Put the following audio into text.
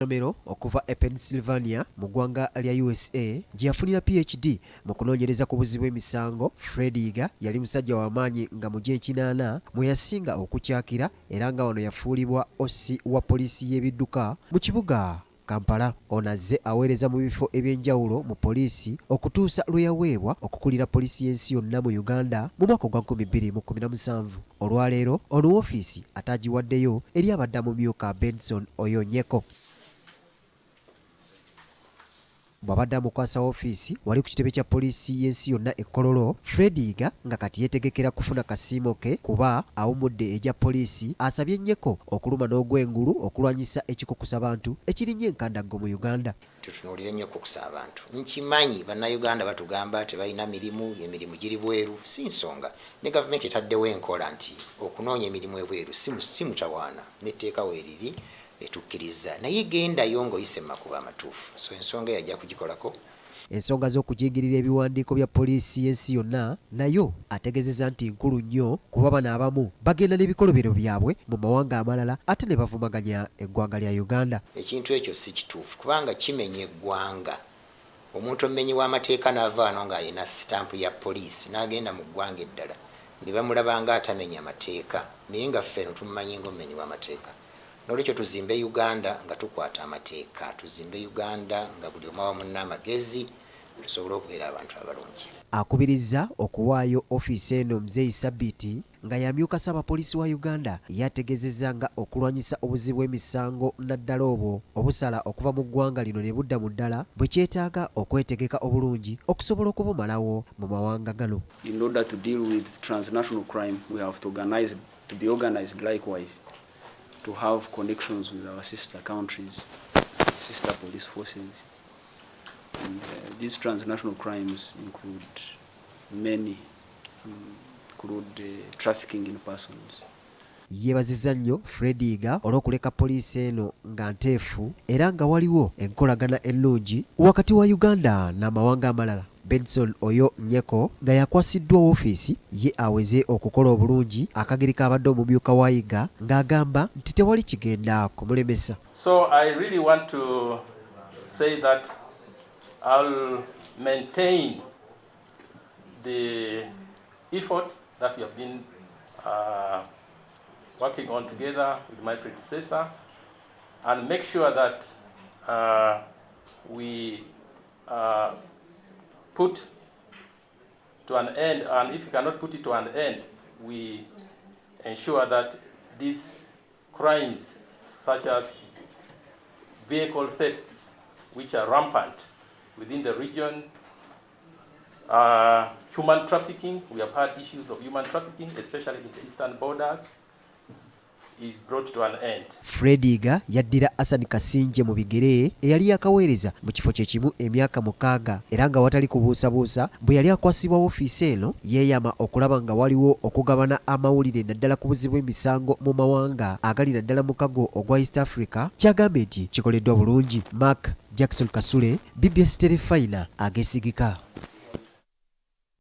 Romero okuva e Pennsylvania mu ggwanga lya USA gye yafunira PhD mu kunoonyereza ku buzzi bw'emisango. Fred Yiga yali musajja w'amaanyi nga mu gy'ekinaana mwe yasinga okukyakira era nga wano yafuulibwa OC wa poliisi y'ebidduka mu kibuga Kampala. Ono azze aweereza mu bifo eby'enjawulo mu poliisi okutuusa lwe yaweebwa okukulira poliisi y'ensi yonna mu Uganda mu mwaka gwa 2017. Olwaleero ono woofiisi ataagiwaddeyo eri abadde Omumyuka Benson Oyo Nyeko. Bw'abadde amukwasa woofiisi wali ku kitebe kya poliisi y'ensi yonna e Kololo, Fred Yiga nga kati yeetegekera kufuna kasiimo ke kuba Awummudde Egya poliisi asabye Nyeko okuluma n'ogwengulu okulwanyisa ekikukusa abantu ekirinnye enkandaggo mu Uganda. Tutunuulire nnyo okukusa abantu. Nkimanyi bannayuganda batugamba tebalina mirimu, emirimu giri bweru, si nsonga. Ne gavumenti etaddewo enkola nti okunoonya emirimu ebweru si mutawaana n'etteeka weeriri etukkiriza naye gendayo ng'oyise mu makubo amatuufu. So ensonga yajja kugikolako. Ensonga z'okujingirira ebiwandiiko bya poliisi y'ensi yonna nayo ategeezezza nti nkulu nnyo kuba bano abamu bagenda n'ebikolobero byabwe mu mawanga amalala ate ne bavumaganya eggwanga lya Uganda. Ekintu ekyo si kituufu kubanga kimenya eggwanga. Omuntu omumenyi w'amateeka n'avaano ng'alina sitampu ya poliisi n'agenda mu ggwanga eddala ne bamulabanga atamenya amateeka naye nga ffe tumumanyi ng'omumenyi w'amateeka. Nolwekyo tuzimbe Uganda nga tukwata amateeka, tuzimbe Uganda nga buli omu awamu n'amagezi tusobole okubeera abantu abalungi. Akubirizza okuwaayo ofiisi eno Muzeeyi Sabbiiti nga yamyuka Ssaabapoliisi wa Uganda yategeezezza nga okulwanyisa obuzzi bw'emisango naddala obwo obusala okuva mu ggwanga lino ne budda mu ddala bwe kyetaaga okwetegeka obulungi okusobola okubumalawo mu mawanga gano. In order to deal with transnational crime, we have to be organized likewise, to have connections with our sister countries, sister police forces. And these transnational crimes include trafficking in persons. Yeebazizza nnyo Fred Yiga olw'okuleka poliisi eno nga nteefu era nga waliwo enkolagana ennungi wakati wa Uganda n'amawanga amalala. Benson Oyo Nyeko nga yakwasiddwa woofiisi ye aweze okukola obulungi akageri kabadde omumyuka wa Yiga ng'agamba nti tewali kigenda kumulemesa. So I really want to say that I'll maintain the effort that we have been working on together with my predecessor and make sure that we put to an end, and if you cannot put it to an end, we ensure that these crimes such as vehicle thefts, which are rampant within the region, human trafficking, we have had issues of human trafficking, especially in the eastern borders, is brought to an end. Fred Yiga yaddira Asani Kasinje mu bigere eyali yakaweereza mu kifo kye kimu emyaka 6 era nga watali kubuusabuusa bwe yali akwasibwa woofiisi eno yeeyama okulaba nga waliwo okugabana amawulire naddala ku buzzi bw'emisango mu mawanga agali naddala mukago ogwa East Africa kyagambye nti kikoleddwa bulungi. Mark Jackson Kasule, BBS Terefayina ageesigika.